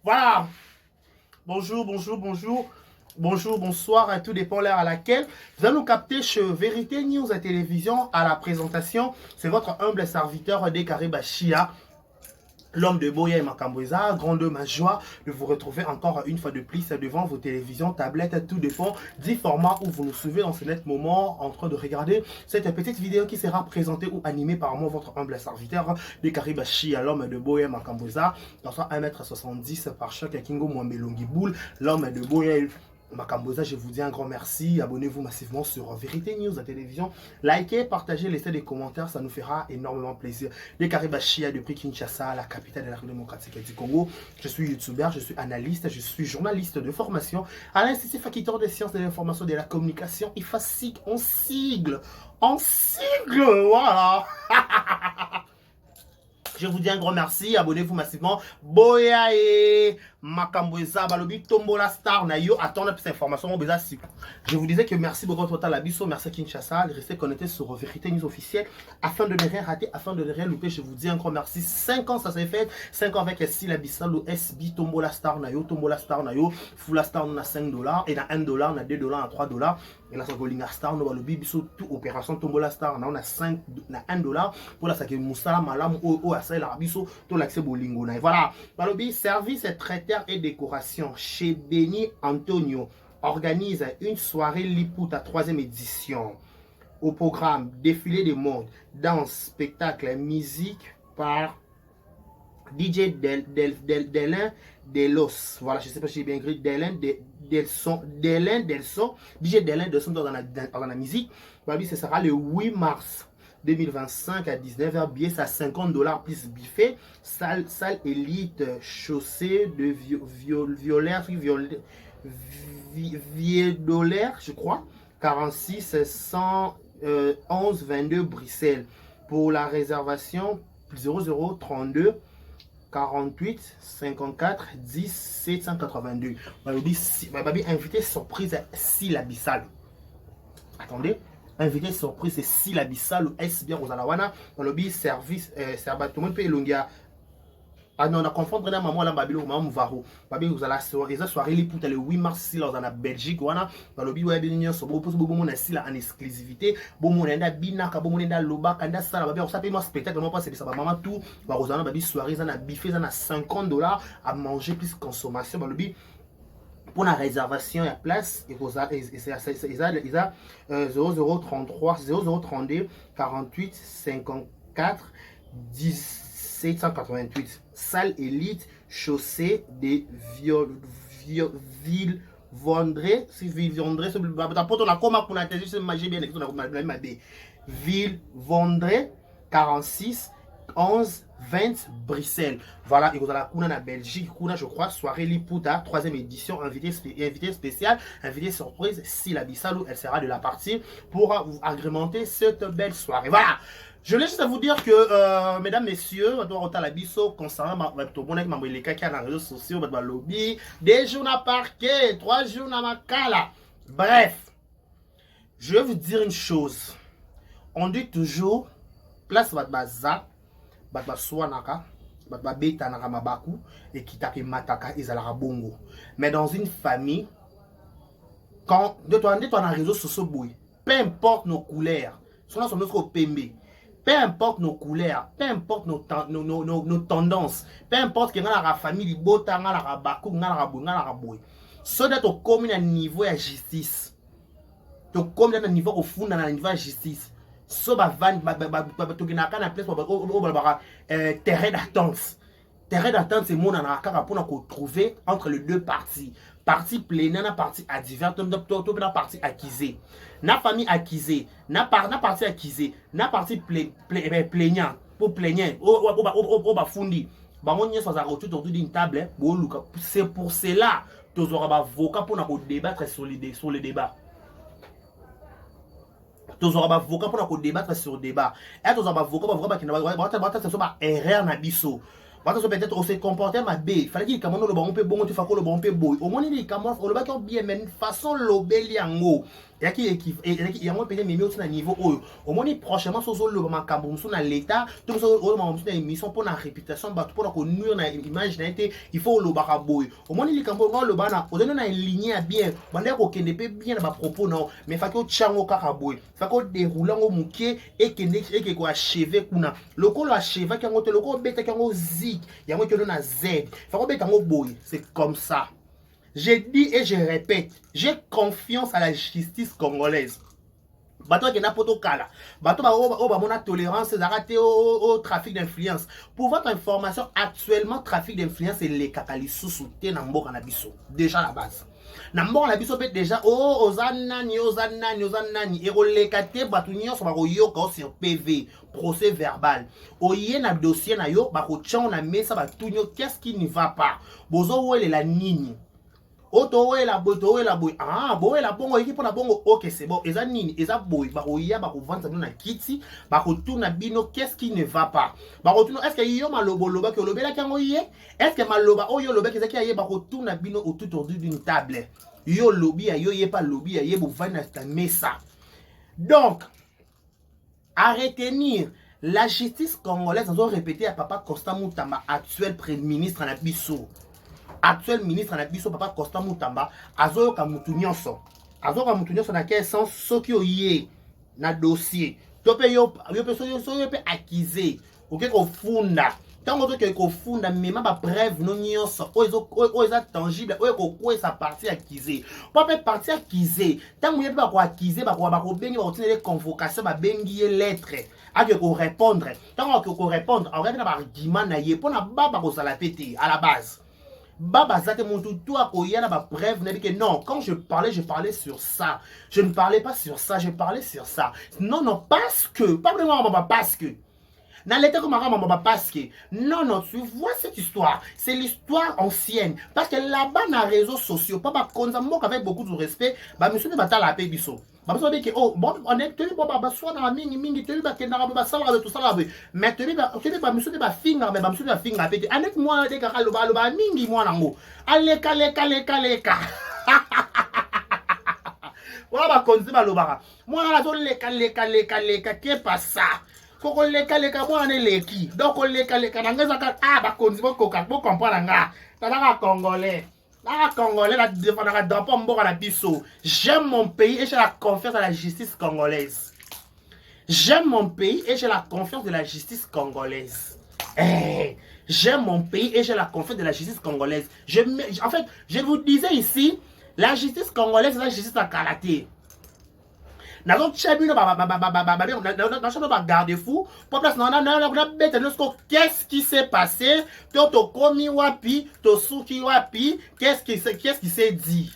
Voilà. Bonjour, bonjour, bonjour. Bonjour, bonsoir, tout dépend l'heure à laquelle vous allez nous capter chez Vérité News à télévision à la présentation. C'est votre humble serviteur Décaré Bachia, l'homme de Boya et Makambouza. Grande ma joie de vous retrouver encore une fois de plus devant vos télévisions, tablettes, tout dépend du format où vous nous suivez dans ce net moment en train de regarder cette petite vidéo qui sera présentée ou animée par moi, votre humble serviteur Décaré Bachia, l'homme de Boya et Makambouza. Dans 1m70 par choc Kingo Mwambelongi Boule, l'homme de Boya Makamboza, je vous dis un grand merci. Abonnez-vous massivement sur Vérité News, la télévision. Likez, partagez, laissez des commentaires, ça nous fera énormément plaisir. Décaré Bachia depuis Kinshasa, la capitale de la République démocratique du Congo. Je suis youtubeur, je suis analyste, je suis journaliste de formation à l'Institut Fakitor des sciences de l'information et de la communication, IFASIC, en sigle, voilà. Je vous dis un grand merci, abonnez-vous massivement. Boya et Makambouza, Balobi, Tombola Star, Nayo, attendez plus d'informations. Je vous disais que merci beaucoup à Labiso, merci à Kinshasa, restez connectés sur Vérité News officielle afin de ne rien rater, afin de ne rien louper. Je vous dis un grand merci. 5 ans ça s'est fait, 5 ans avec Sila Bissalo, SB, Tombola Star, Nayo, Fula Star, on a $5, et on a $1, on a $2, on a $3. Et là, c'est Golinga Star, on a le Bibiso, toute opération Tombola Star, on a $5, on a $1. Pour la Sake Moussala, Malam, Asai, Larabiso, tout l'accès Bolingo. Voilà. Balobi, service et traiteur et décoration chez Benny Antonio organise une soirée Liput à 3e édition. Au programme, défilé de mode, danse, spectacle, musique par DJ Delin Delos. Voilà, je ne sais pas si j'ai bien écrit. Delin Delson. DJ Delin Delson dans la musique. Ce sera le 8 mars 2025 à 19h. Billet, c'est à $50 plus buffet. Salle élite, chaussée de violère, je crois. 46 111 22 Bruxelles. Pour la réservation, 0032 48 54 10 782. Babi invité surprise Sila Bissalo. Attendez. Invité surprise, c'est Sila Bissalo, S bien Rosalawana, dans le bi service, tout le monde peut longuer. Ah non, on a confondu vraiment maman là, Babilo, maman Varo. Babi, vous allez la soirée pour le 8 mars, si là, en Belgique, voilà. Dans le bi, ouais, bien sûr, beaucoup de si là en exclusivité. Beaucoup de monde binaka, beaucoup de monde loba, kanda ça, babi, on s'appelle moi spectacle, moi pas c'est ça, maman tout. Bah, Rosana, babi, soirée, ça a biffé, ça a $50 à manger plus consommation. Dans le bi, pour la réservation, il y a place, et il a 0033 0032 48 54 1788. Salle élite, chaussée des villes Vendré, si Ville Vendré, Ville Vendré, 46 11 20 Bruxelles. Voilà, et vous allez à Belgique, je crois, soirée Liputa, 3e édition, invité spécial, invité surprise, Sila Bissalo, elle sera de la partie pour vous agrémenter cette belle soirée. Voilà. Je voulais juste vous dire que, mesdames, messieurs, concernant les cas qui a dans les réseaux sociaux, lobby, 2 jours à parquet, 3 jours à Makala. Bref, je vais vous dire une chose. On dit toujours, place votre bazar, votre soanaka, votre beta naka mabaku, et qui tape mataka, ils allaient bongo. Mais dans une famille, quand de toi dans les réseaux sociaux, peu importe nos couleurs, soit sur notre PMB. Peu importe nos couleurs, peu importe nos tendances, peu importe que la famille, bota, la baku, la boy. Ce d'être au commun à niveau de justice. Au commun à niveau au fond à niveau de justice. Ce van, terrain d'attente. Terrain d'attente, c'est mon anaka pour trouver entre les deux parties. Partie plaignante, partie adverse, partie accusée. Na famille accusée, na partie accusée, na partie plaignant, pour plaignant, fundi. D'une table, c'est pour cela que nous aurons avocat pour débattre sur le débat. Nous aurons avocat pour débattre sur le débat. Et nous aurons avocat pour erreur na biso. peut-être on se comportait ma bé. Il fallait dire comment le bon peu bon, tu fais quoi le bon peu beau. Au moins il dit comment on le bas bien mais façon l'obéli en haut. Il y a un peut-être même au niveau haut. Au moins prochainement sur le moment quand sur l'état, tout ça au moment sur émission pour la réputation bah pour qu'on nuire na image na été, il faut le bas boy. Au moins il dit quand on le bas na, on donne une ligne bien. Bande ko kende pe bien na propos non, mais fa ko chango kaka boy. Fa ko déroulant au muké et que ko achever kuna. Le ko achever quand on te le ko beta quand on zik, il y a moi qui donne à Z. Fa ko beta ngo boy, c'est comme ça. J'ai dit et je répète, j'ai confiance à la justice congolaise. Bato qui n'a pas de cas là. Bato ba tolérance d'arrêter au trafic d'influence. Pour votre information, actuellement trafic d'influence et les kakali sous-souté na mboka na biso. Déjà la base. Na mboka na biso déjà ozanani et relekate bato nyonso ba koyoka sur PV, procès verbal. Oye na dossier na yo ba ko tchon na mesa ba tunyo qu'est-ce qui ne va pas. Bozo wele la nini. Otowe la boy. Ah, boy la bongo équipe na bongo. OK, c'est bon. Eza nini, eza boy. Ba oya ba ko vendre na kiti, ba ko tuna bino qu'est-ce qui ne va pas. Ba ko tuna est-ce que yo malobo loba que lobela kango yé? Est-ce que maloba oyo loba que zaki yé ba ko tuna bino autour d'une table. Yo lobby yo yé pas lobby yé bo vendre na mesa. Donc à retenir la justice congolaise, nous avons répété à Papa Constant Moutamba, actuel premier ministre en Abisso. Actuel ministre en Abisso, Papa Constant Moutamba, Azo Kamutunyoso. Azo Kamutunyoso, dans quel sens, ce qui est na dossier. Tu peux acquiser. Ok, qu'on funda. Tant que qu'on funda, même pas bref, non nyonso. O est tangible. O est quoi sa partie acquisée. Pas partie acquisée. Tant que pas quoi acquiser, bah quoi bengi, bah tenir les convocations, bah bengi lettres. A que qu'on répondre. Tant que qu'on répondre, on regarde argument na yé pour na baba ko sala pété à la base. Baba zate mon tout à koyana ba bref n'a dit que non, quand je parlais sur ça. Je ne parlais pas sur ça, je parlais sur ça. Non parce que pas vraiment parce que dans l'état comme maman parce que non tu vois cette histoire, c'est l'histoire ancienne parce que là-bas dans les réseaux sociaux papa konzambo avec beaucoup de respect, ba monsieur ne bata la paix biso. Ba so que oh bon on est tenu bon ba soit na mingi tenu ba kendara ba sala tout ça là mais tenu ba monsieur ne ba finga mais ba monsieur ba finga pété avec moi de kaka loba mingi moi nango aleka leka voilà ba konzi ba loba moi la zo leka qui pas ça koko leka moi ne leki donc leka nangeza ka ba konzi bo koka bo comprendre nga tata congolais. La Congolais, la drapeau mboka la biso. J'aime mon pays et j'ai la confiance à la justice congolaise. J'aime mon pays et j'ai la confiance de la justice congolaise. J'aime mon pays et j'ai la confiance de la justice congolaise. En fait, je vous disais ici, la justice congolaise, c'est la justice en karaté. Qu'est-ce qui s'est passé? Qu'est-ce qui s'est dit?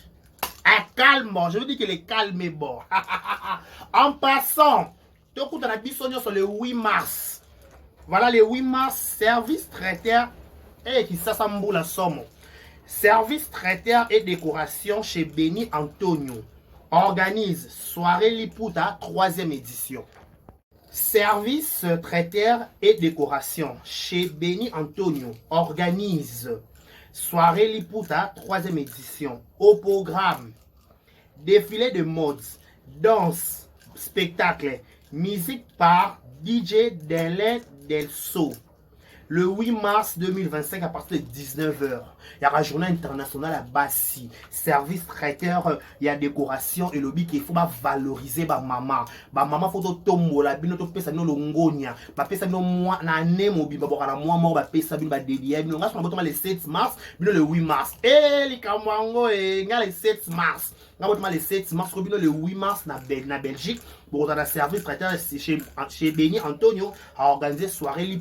Calme, je veux dire que les calmes est bon. En passant, sur le 8 mars. Voilà le 8 mars, service traiteur et qui s'assemble la somme. Service traiteur et décoration chez Béni Antonio. Organise Soirée Liputa 3e édition. Service traiteur et décoration chez Béni Antonio organise Soirée Liputa 3e édition. Au programme, défilé de mode, danse, spectacle, musique par DJ Delin Delso. Le 8 mars 2025 à partir de 19h. Il y aura journée internationale à Bassi. Service traiteur, il y a décoration et le but qu'il faut valoriser ma maman. Ma maman faut tomber la bino to pesa no longonia. Ba pesa no moi na nemo bi ba bokana moi mo ba pesa bi ba dédié. Bino ngaso ba le 7 mars, bino le 8 mars. Eh li kamwango e nga le 7 mars. Nga le 7 mars, bino le 8 mars na Belgique. Bon, on a service traiteur chez Béni Antonio a organisé soirée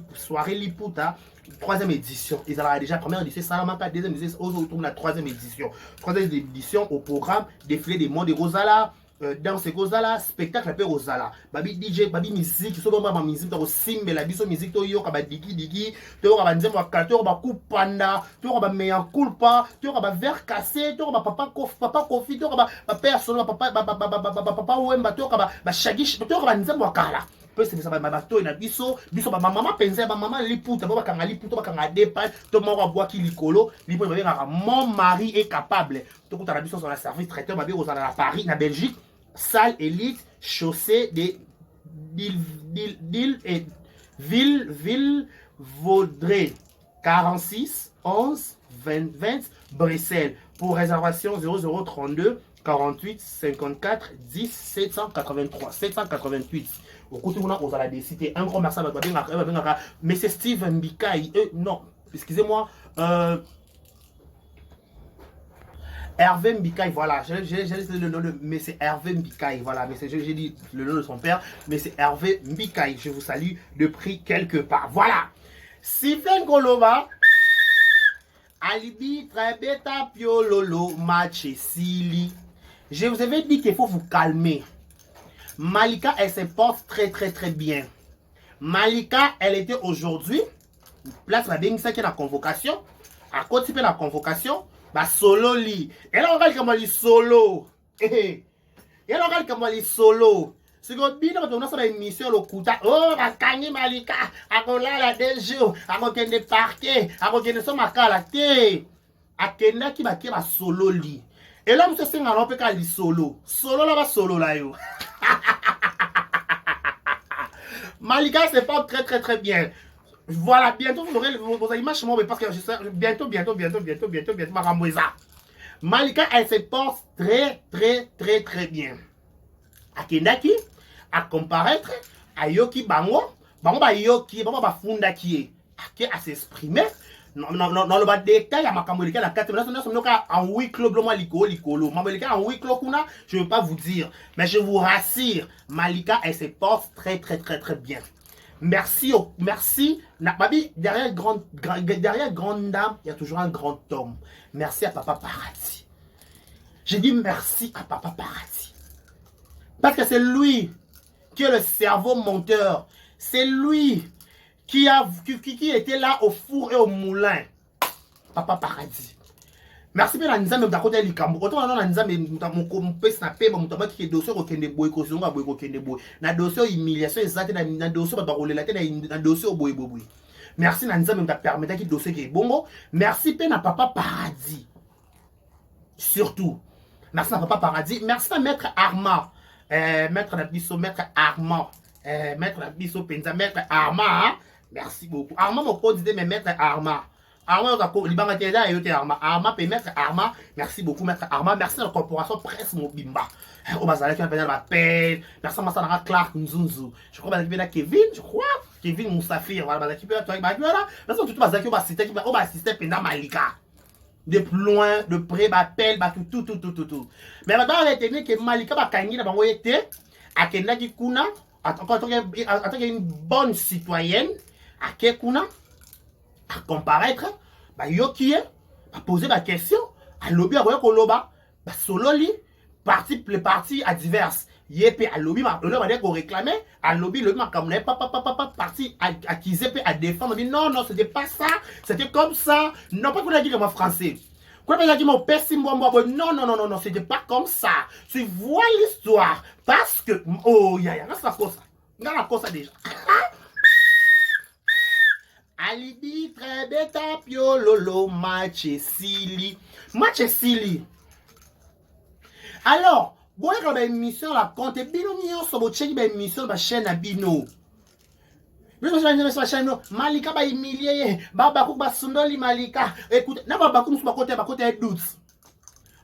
Liputa, 3e édition. Ils avaient déjà première édition, Salamanca, 2e édition, autour de la 3e édition. 3e édition au programme, défilé des mondes de Rosala, danse Rosala, spectacle peu Rosala. Babi DJ, babi musique, so ba musique, to simbe la biso musique to yo ka ba digi, to ka ba nzembo ka to ba kupanda, to ka ba meya culpa, to ka ba verre cassé, to ka ba papa kofi, to ka ba personne papa wemba, to ka ba shagish, to ka ba nzembo kala. peut se faire bateau na biso ba maman penser ba maman liputa ba kanga liputa ba kanga dépa to mo bois ki likolo lipo ba mon mari est capable to kuta na biso sur la service traiteur ba bi aux à Paris na Belgique salle élite chaussée des ville Vaudrey 46 11 20 Bruxelles pour réservation 0032 48 54 10 783 788 au côté on a aux la cité un grand merci à mais c'est Steven Mbikai non excusez-moi Hervé Mbikai, voilà, j'ai le nom de, mais c'est Hervé Mbikai, voilà, mais j'ai dit le nom de son père, mais c'est Hervé Mbikai, je vous salue de prix quelque part, voilà. Sifen Koloba, Alibi, Trebeta, Piololo, Match Sili. Je vous avais dit qu'il faut vous calmer. Malika, elle se porte très bien. Malika, elle était aujourd'hui, place la Bengisa qui est la convocation, à côté de la convocation, bah solo li. Et là on regarde comment il solo. Et là on regarde comment il solo. C'est que bien quand on a une émission le kuta. Oh la Kani Malika. Akola la 2 jours. Akokende parquet. Akokende so makala te. Akenda ki ba solo li. Et là monsieur singa on peut ka li solo. Solo là ba solo là yo. Malika se porte très bien. Voilà, bientôt vous aurez vos images, parce que je sais, bientôt, Malika, elle se porte très bien. À Kendaki, à comparaître, à Yoki Bango, ba Yoki, ba Funda qui est à s'exprimer. Non, le bas détail, à ma camolika, la 4 minutes, en 8 clos, likolo. Malika, en 8 clos, je ne veux pas vous dire, mais je vous rassure, Malika, elle se porte très bien. Merci. Derrière grande dame, il y a toujours un grand homme. Merci à Papa Paradis. J'ai dit merci à Papa Paradis. Parce que c'est lui qui est le cerveau monteur. C'est lui qui était là au four et au moulin. Papa Paradis. Merci bien à Nizam de côté Likambo. Autant on a Nizam mon peut snapper mon tabac qui est dossier au Kende Boy Kosonga Boy Kende Boy. Na dossier humiliation exacte na dossier ba roler la tête na dossier au Boy Boy. Merci Nizam de permettre qui dossier qui est bon. Merci bien à Papa Paradis. Surtout. Merci à Papa Paradis. Merci à Maître Armand. Maître Nabiso, Maître Armand. Maître Nabiso Penza, Maître Armand. Merci beaucoup. Armand mon code dit mais Maître Armand. Armand peut mettre Armand. Merci beaucoup, Maître Armand. Merci à la corporation Presse Mobimba. Au Bazar qui m'appelle ma peine. Merci à Massana Clark Nzunzu. Je crois que Kevin, Kevin Moussafir. Voilà, qui peut être avec Bagula. Merci à tout Bazar qui va assister, qui va assister pendant Malika. De plus loin, de près, m'appelle, tout. Mais maintenant, on a été que Malika va gagner dans mon été. À Kenda Kikuna, en tant qu'une bonne citoyenne, à Kekuna. À comparaître, yoki à poser la question, à lobby à voir koloba, solo li, les partis à diverses. Yépe à lobby, ma dire qu'on réclamait, à lobby, le ma comme parti acquisé à défendre. Non, c'était pas ça, c'était comme ça. Non, pas qu'on a dit comme français. Quand on a dit mon père, non, c'était pas comme ça. Tu vois l'histoire, parce que, oh, y'a, c'est la cosa. Dans la cosa déjà. Alibi, Trebeta, Piololo, Match Sili. Alors, vous avez une émission, la compte, Bino, sur votre chaîne, une émission, la chaîne à Bino. Malika, ba humilié, Babakou, Basundoli, Malika. Écoute, n'a pas Babakou, sur côté doute.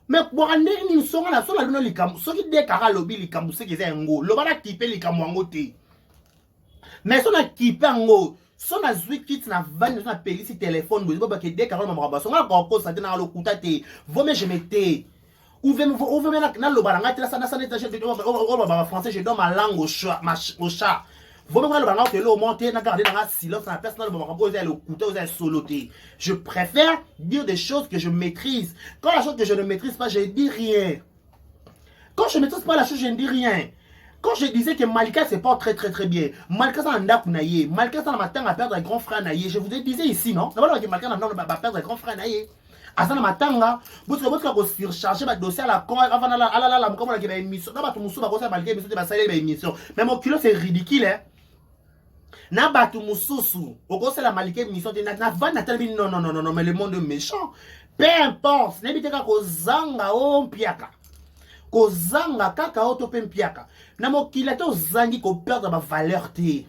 Mais pour un une émission, on a sur la lune, les camous, ceux qui décarrent lobby, les camous, ceux qui sont en haut, le bala qui paie les camous en haut. Mais si on a qui paie en haut, si on a joué quitte na vanne na peli si téléphone vous ba ke de karol ma rabaso nga ko ko sa tena lo kutate vome je mette ouve na lo balanga tela sana sana tâche de ba français je donne ma langue au chat vome na lo balanga que lo monter na garder dans silence na personne le ba ko le couteau aux soloté. Je préfère dire des choses que je maîtrise. Quand la chose que je ne maîtrise pas, je dis rien. Quand je ne maîtrise pas la chose, je ne dis rien. Quand je disais que Malika se porte très bien, Malika s'en a naïe, Malika s'en a matin à perdre un grand frère naïe. Je vous ai disais ici, non? D'abord, que Malika n'a perdre un grand frère naïe. À ça, matin, là, vous avez surchargé votre dossier à la con, avant la comme on a une émission. D'abord, tout le monde va Malika, mais mon culot, c'est ridicule, hein? Na batu mususu, oko la malike mission de na van na telbi non, mais le monde est méchant. Peu importe, nebiteka ko zanga o mpiaka. Ko zanga kaka o to pe mpiaka. Na mokila to zangi ko perdre ma valeur te.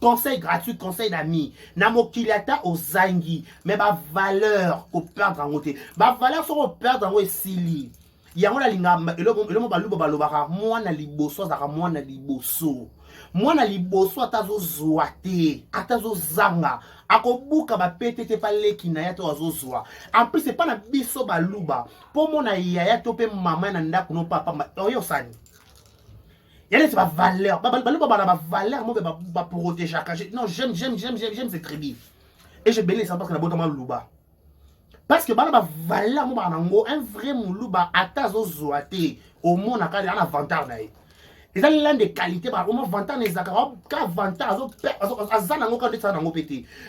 Conseil gratuit, conseil d'amis. Na mokila ta o zangi, mais ma valeur ko perdre en te. Ma valeur so ko perdre en sili. Yango la linga eloko baluba balobaka mwana liboso zaka mwana liboso. Mwana liboso atazo zoate, atazo zanga, akobuka ba petete pa leki na yato azozwa. En plus c'est pas na biso baluba, po mona yaya to pe mama na ndako no papa oyo sani. Yale c'est pas valeur, baluba ba valeur mo ba protéger. Non, j'aime cette tribu. Et je bénis ça parce que na botama luba. Parce que bana ba valeur mo ba nango un vrai muluba atazo zoate au monde akali un avantage na ye. Ils ont l'un des qualités, par exemple, 20 ans, les accords, 20 ans,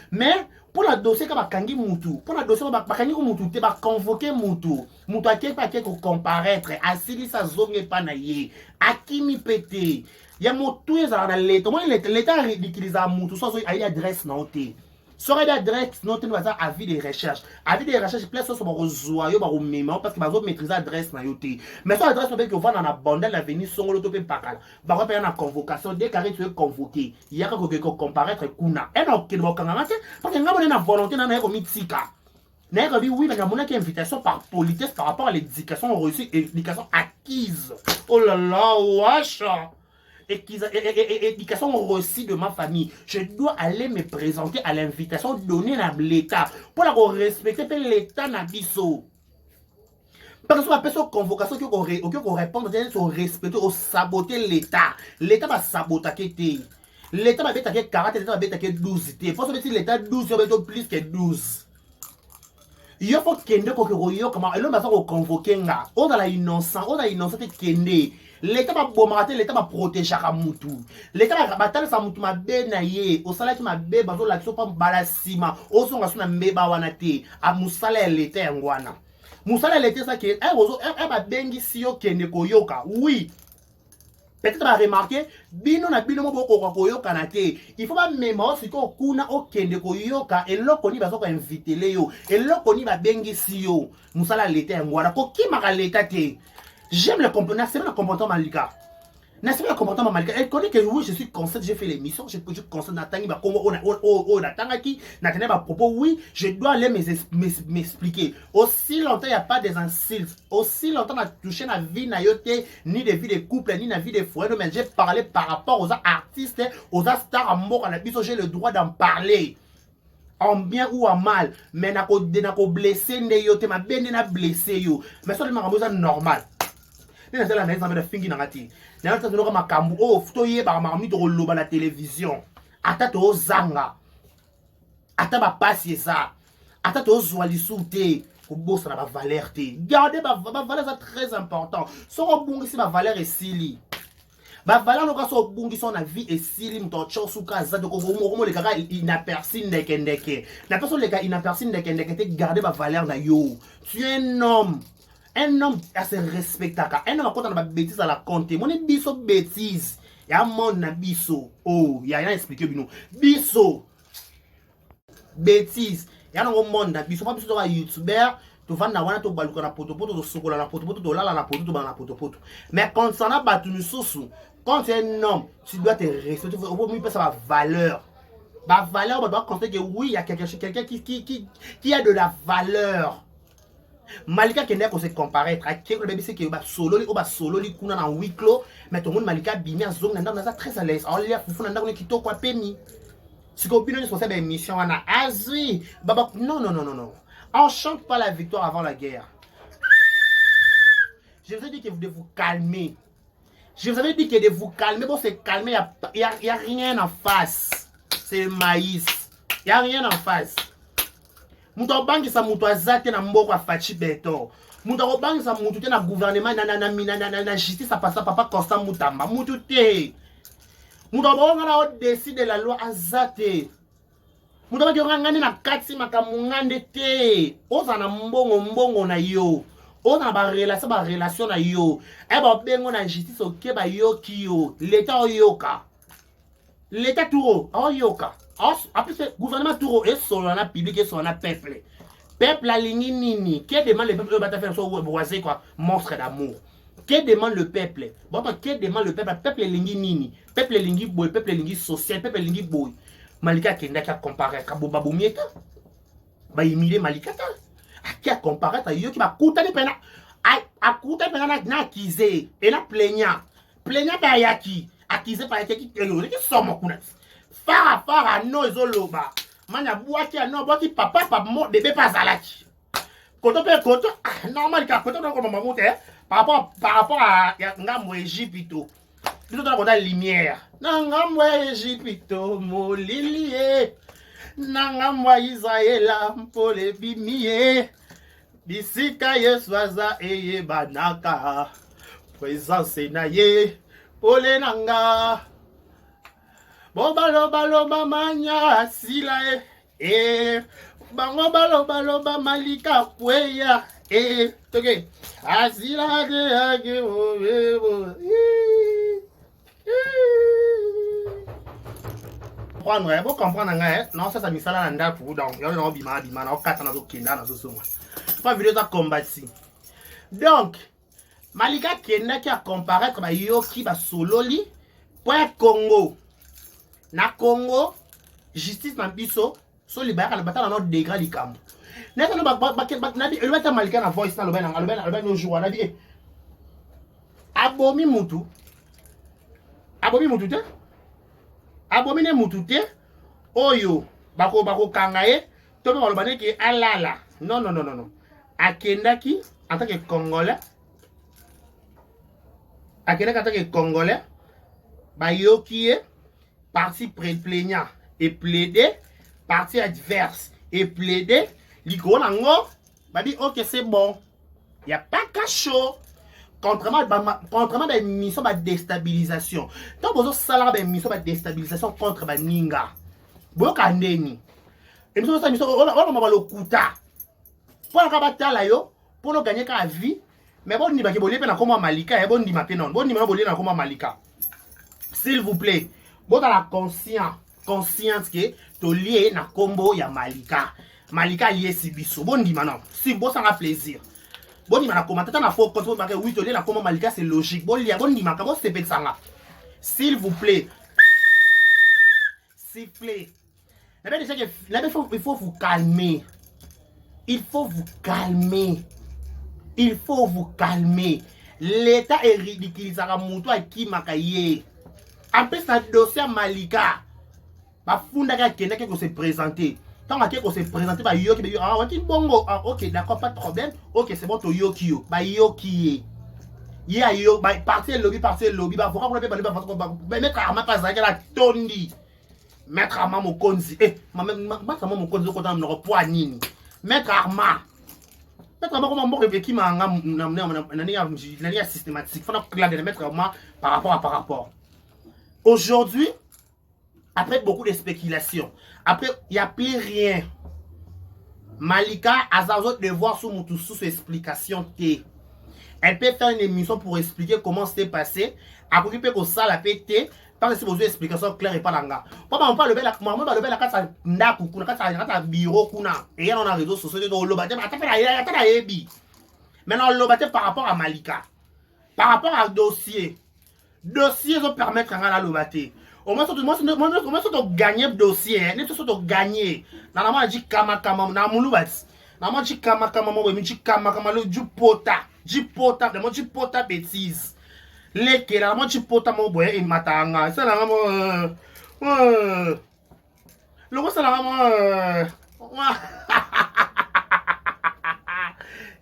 mais pour la dossier, quand Kangi Moutou, pour la dossier, Kangi Moutou, tu vas convoquer Moutou, Moutou à quel paquet pour comparaître, à Sili sa zone n'est pas naïe, à qui mi pété, il y a Moutou, il y a l'État ridiculise à Moutou, soit il y a adresse notée. Serait d'adresse, non, tu vas avoir avis de recherche. Avis de recherche, place sur mon zoyo, mon mémoire, parce que ma zone maîtrise l'adresse, mais sur l'adresse, on peut que vous en abandonner l'avenir, sur l'autopie pakala. Bah, on peut faire une convocation, dès que tu es convoqué, il y a quelque chose comparaître, kuna. Et non, qu'il va parce que nous avons une volonté, nous avons une tika. Nous avons dit oui, mais nous avons une invitation par politesse par rapport à l'éducation reçue et l'éducation acquise. Oh là là, washa! Éducation reçue de ma famille. Je dois aller me présenter à l'invitation donnée à l'État pour la respecter l'État nabiso. Parce que la personne convocation qui répond au respecter au saboter l'État. L'État va saboter. L'État va attaquer 40, l'État va attaquer 12. Il faut que l'État 12 soit plus que 12. Il faut que l'État comment l'homme va convoquer nga. On a l'innocent, on a l'innocent kende. L'État va bombarder, l'État va protéger Moutou. L'État va battre sa Moutou ma benaye. Au salaire qui ma bé, bazo la sopa balasima. Au son gasuna mbeba wanate. A musala l'État ngwana. Musala l'État ça qui est. Elle va bengi siyo kende koyoka. Oui. Peut-être va remarquer. Bino na bino mo boko koyoka na te. Il faut pas même aussi ko kuna o kende koyoka. Et là koni bazo ko inviter le yo. Et là koni va bengi siyo. Musala l'État ngwana. Ko ki maka l'État te. J'aime le comportement, c'est le comportement malika. N'est-ce pas le comportement malika? Elle connaît que oui, je suis conscient, j'ai fait l'émission, je suis conscient d'atteindre ma combo, on attend qui n'atteint pas propos. Oui, je dois aller m'expliquer. Aussi longtemps il n'y a pas des insultes, aussi longtemps on a touché la vie nayote, ni des vies de couple, ni la vie de foyer, mais j'ai parlé par rapport aux artistes, aux stars à mort, à la bise, j'ai le droit d'en parler. En bien ou en mal, mais n'a pas blessé, ma bien n'a blessé yo. Mais ça c'est normal. La de fingi nangati. Na nta toloka makambu o futoye ba mamami to loba la télévision. Ata to zanga. Ata ba pasi ça. Ata to zwali soute. Ko bossa na ba valeur te. Gardez ba valeur c'est très important. So ko bungisi ba valeur et sili. Ba valeur no ka so bungisi na vie et sili mto chosuka za de ko mo le kaka inaperçu ndeke. La personne le ka inaperçu ndeke te garder ba valeur na yo. Tu es un homme. Un homme a se respecter. Un homme a compte na bêtise à la compter. Mon biso bêtise. Ya mon na biso. Oh, ya rien expliqué bino. Biso. Bêtise. Ya no monde na biso. Pas biso to YouTuber. Tu vas na wana to baluka na potopoto to sokola na potopoto to lala na potopoto ba na potopoto. Mais quand ça na batu nususu, quand tu es un homme, tu dois te respecter. Il faut mieux passer sa valeur. La valeur, on doit constater que oui, il y a quelqu'un qui a de la valeur. Malika qui n'est pas se comparer à quelqu'un bébé c'est que solo li kuna na huis clos mais tout le monde Malika bimia zone na très à l'aise on lia fufu na ko kitoko kwa pemi si ko bino so c'est émission na azui baba non on chante pas la victoire avant la guerre. Je vous ai dit que vous devez vous calmer. Je vous avais dit que de vous calmer. Bon, c'est calmer, il y a rien en face. C'est le maïs. Il n'y a rien en face. Mouto bangi sa mouto azate na mboko afachi beto. Mouto bangi sa mouto te na gouvernement na justice a passa papa Constant Mutamba. Mouto te. Mouto bangi na décide la loi azate. Mouto bangi ngani na kati makamungande te. Oza na mbongo na yo. Oza na ba relation na yo. E ba bengo na justice oke ba yo ki yo. L'état oyoka. L'État touro, oh yoka. Après ce gouvernement touro et solana public et solana peuple. Peuple la ligne nini. Qui demande le peuple de faire son boisé quoi? Monstre d'amour. Qui demande le peuple? Bon, qui demande le peuple? Peuple lingi nini. Peuple lingi boy, peuple lingi social, peuple lingi boy. Malika kenda qui a comparé Kaboba Boumieta. Ba humilier Malika ta. Qui a comparé ta yo qui va coûter pena. A coûter pena na accusé et na plaignant. Plaignant ba yaki. Accusé par qui somme kuna. Fara no ezoloba. Manya boaki a no boaki papa bébé pas zalaki. Koto pe koto normal ka koto ko mama mote par rapport à ngambo Égypte. Plutôt dans la lumière. Ngambo Égypte molilie. Ngambo Israël mpole bimie. Bisika yeswaza eye banaka. Présence na ye pole nanga. Baloba manya sila bango baloba malika kweya toke asila de age vous comprendre non ça misala na ndaku donc yo no bima na okata na zo kenda na zo songa pas vidéo ta combattre donc malika kenda qui a comparaître ba yoki ba sololi pour Congo. Na Congo, justice na biso, so libéral na batala na degré likambo. Neta no na bi elwata malika na voice na lobena no jour na bi abomi mutu te? Abomi ne mutu te? Oyo bako kangaye to be balobane ke alala. Non. Akendaki en tant que Congolais. Akendaki en tant que Congolais. Ba yoki partie plaignant et plaider, partie adverse et plaider, l'Igonango, babi, ok, c'est bon. Il n'y a pas cachot. Contrairement à une mission de déstabilisation. Tant que vous avez une mission de déstabilisation contre la Ninga. Vous avez une mission de mission, on va le kuta. Pour nous gagner la vie, mais bon, ni bakibole pe na koma malika, et bon, ni ma penon, bon, ni ma bolé na koma malika. S'il vous plaît. Bon dans la conscience que to lié na combo ya malika lié sibiso bon di manan si bon ça a plaisir bon di manan commentateur na faux contre marqué oui to lié na combo malika c'est logique bon lié bon di manan bon c'est peut ça s'il vous plaît mais déjà que il faut vous calmer l'état est ridiculisé à muto à qui makaye. Après ça dossier malika ba funda ka kenda que se présenter tant que se présenter ba yoki ah bongo ah OK d'accord pas de problème OK c'est bon to yoki yo ba yoki ya yo ba partir lobby ba faut pas mettre arma pas ça la tondi mettre arma mo konzi ma ça mo konzi ko dans no poids nini mettre arma comment bon qui m'a na systématique faut clair de mettre arma par rapport. Aujourd'hui, après beaucoup de spéculations, après il n'y a plus rien. Malika a besoin de voir sous explication. Elle peut faire une émission pour expliquer comment c'était passé. Après, peut que ça la pété. Parce que si vous avez une explication claire et pas l'anga. On parle de la carte ndaku, la carte bureau, et il y a un réseau social de l'obate. Maintenant, l'obate par rapport à Malika. Par rapport à dossier vont permettre à l'obate. Au moins, tu gagner le dossier. Tu gagner. Normalement, dit kama na mulubat. Normalement, dit kama le du pota. Du pota bêtise. Leke, normalement, du pota mon boy et matanga. Ça, normalement, le roi, ça, normalement,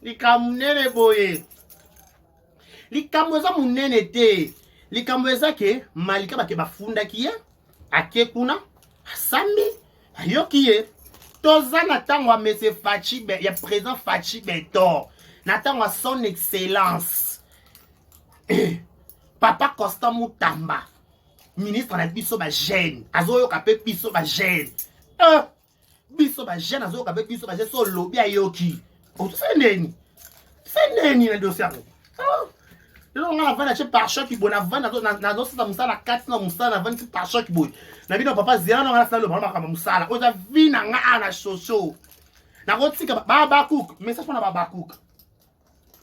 les kamnene boye. Les kamweza munene te. Les kamweza ke malika ba ke bafunda kiye. Ake kuna. Sambi. Ayokiye. Toza natangwa mese Fachi be. Ya présent Fachi Beto. Natangwa son excellence. Papa Constant Mutamba. Ministre na biso ba jeune. Azoyo kape biso ba jeune. Biso ba jeune azoyo kape biso ba jeune. So lobi ayoki. C'est neni na dossier. on a la vente par choc qui bon la vente na do ça musala 4 na musala na vente par choc boy na bino papa zela na la le ba kama musala o za vina nga na soso na ko tika ba cook message pour na ba cook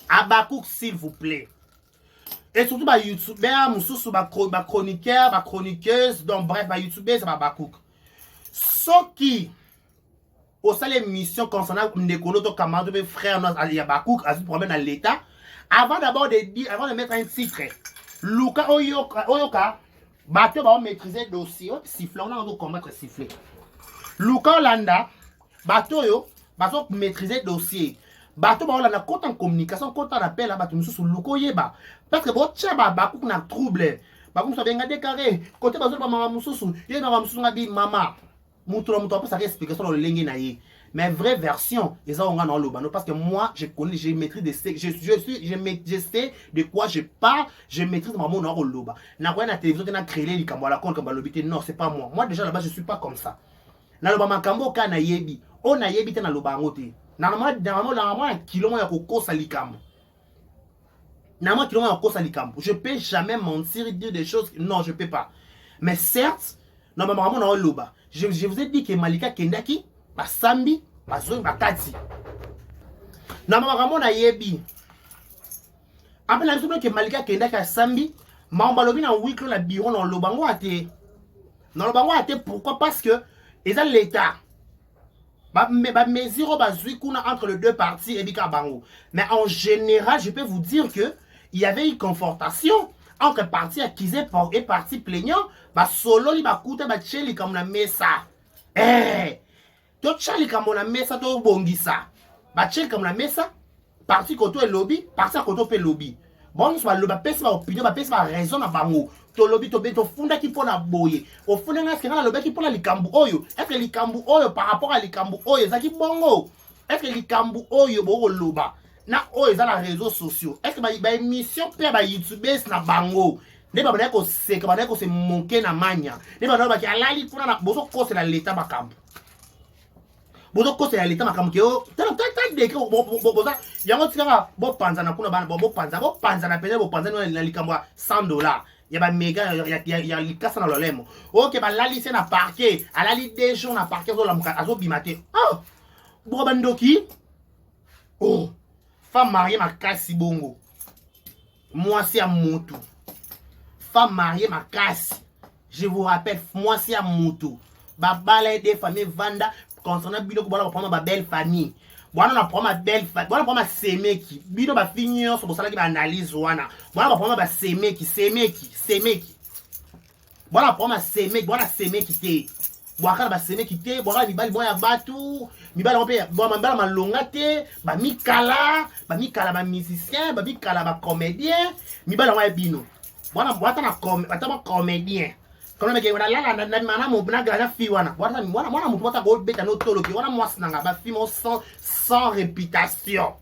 Abakouk s'il vous plaît et surtout ba youtubeur mususu ba chroniqueur ba chroniqueuse donc bref ba youtubeur ça ba Abakouk soki au salle émission concernant Ndekolo to camarade mes frères il y a Abakouk a un problème dans l'état. Avant d'abord de dire, avant de mettre un titre, Luka Oyoka, Bateau va maîtriser le dossier, siffler, on a envie de combattre siffler. Luka Olanda, Bateau yo, Bateau maîtriser le dossier. Bateau va Olanda, quand en communication, quand on appelle, Bateau nous sous Luko Yeba. Parce que bon, tiens, Bakou n'a trouble. Bakou ça vient décarrer. Côté Bateau, Maman Moussou, il y a Maman Moussou, dit Maman, Moutou, Moutou, ça explication dans le lingue naïe. Mais vraie version, ils ont dans le bano parce que moi, je connais, je maîtrise je sais de quoi je parle, je maîtrise mon nom dans le loba. Na quoi na télévision, na créé les cambo la compte comme l'obité. Non, c'est pas moi. Moi déjà là-bas, je suis pas comme ça. Na loba makambo ka na yebi, on na yebi te na loba ngote. Normalement un kilomètre ya koko salikam. Normalement un kilomètre ya koko salikam. Je peux jamais mentir et dire des choses. Non, je peux pas. Mais certes, normalement dans le loba. Je vous ai dit que Malika Kendaki Basambi, Bazoui, Bakati. Normalement, na yebi. Après la raison que Malika Kenda Sambi, Mambalobi na week la bureau dans le bango ate. Dans le bango ate pourquoi? Parce que ils ont l'état. Mesure bazoui kuna entre les deux parties et bika bango. Mais en général, je peux vous dire que il y avait une confrontation entre parti accusé et parti plaignant. Ba solo li bakuta ba cheli comme na mesa. To chali comme na mesa to bongisa. Ba cheli comme na mesa. Parti koto et lobby, parti koto pe lobby. Bon, soit le ba pesa ba opinion, ba pesa ba raison na bango. To lobby to be to funda ki pona boye. O funda nga skena lobe ki pona likambu oyo. Est-ce que likambu oyo par rapport à likambu oyo zaki bongo? Est-ce que likambu oyo bo loba? Na oyo za la réseaux sociaux. Est-ce que ba émission pe ba YouTubers na bango? Ne ba ba ko se ka ba ko se monke na manya. Ne ba ba ki alali pona na boso ko se na l'état makambu. Bozo ko se ya leta makambu ke o tala de ke boza yango tikaka bo panza na kuna bana bo panza na pene bo panza na likambwa $100 ya ba mega ya likasa na lolemo OK ba lali se na parquet alali des jours na parquet zo la muka azo bimate oh bo bandoki oh femme mariée makasi bongo moi c'est à Moutou femme mariée makasi je vous rappelle moi c'est à Moutou ba balai des familles vanda concernant bino ko bala prendre ma belle famille bwana na prendre ma belle famille bwana prendre ma semeki bino ba finir so bosala ki ba analyse wana bwana ba prendre ba semeki bwana prendre ma semeki bwana semeki te bwana ba semeki te bwana mibali boya batu mibali mpe bwana mibali malonga te ba mikala ba musicien ba mikala ba comédien mibali wa bino bwana na comédien. Quand on a la mana mon blague la fille wana wana mon pota go beta no tolo ki wana moi nanga ba fille sans réputation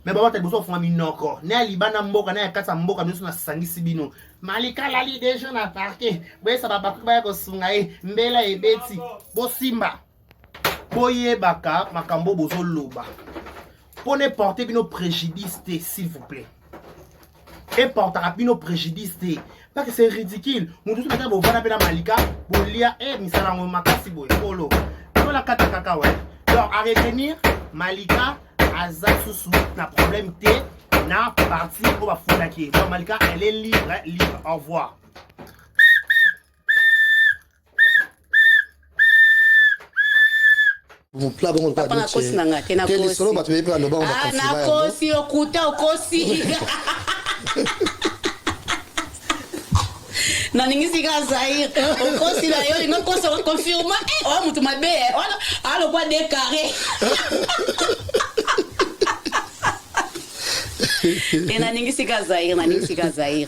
mais baba te bozo fami noko na libana mboka na kata mboka nusu na sangisi bino malika lali déjà na parquet besa baba ba ko sunga mbela ebeti bo simba boye baka makambo bozo loba pone porter bino préjudice s'il vous plaît et portera bino préjudice parce que c'est ridicule. Nous tous maintenant vous voyez la Malika, vous lia et misala mo makasi boy polo. Pour la kata kaka ouais. Donc à retenir Malika Azasusou na problème T na partie on va foutre qui. Donc Malika elle est libre. Au revoir. Mon plat bon papa na kosi nanga te na kosi. Quel solo ba tu peux no ba ah na kosi okuta okosi. Na ningisi ka Zaire okosi na yo ngo kosa confirma oh mutu mabe ona alo kwa décarré na ningisi ka Zaire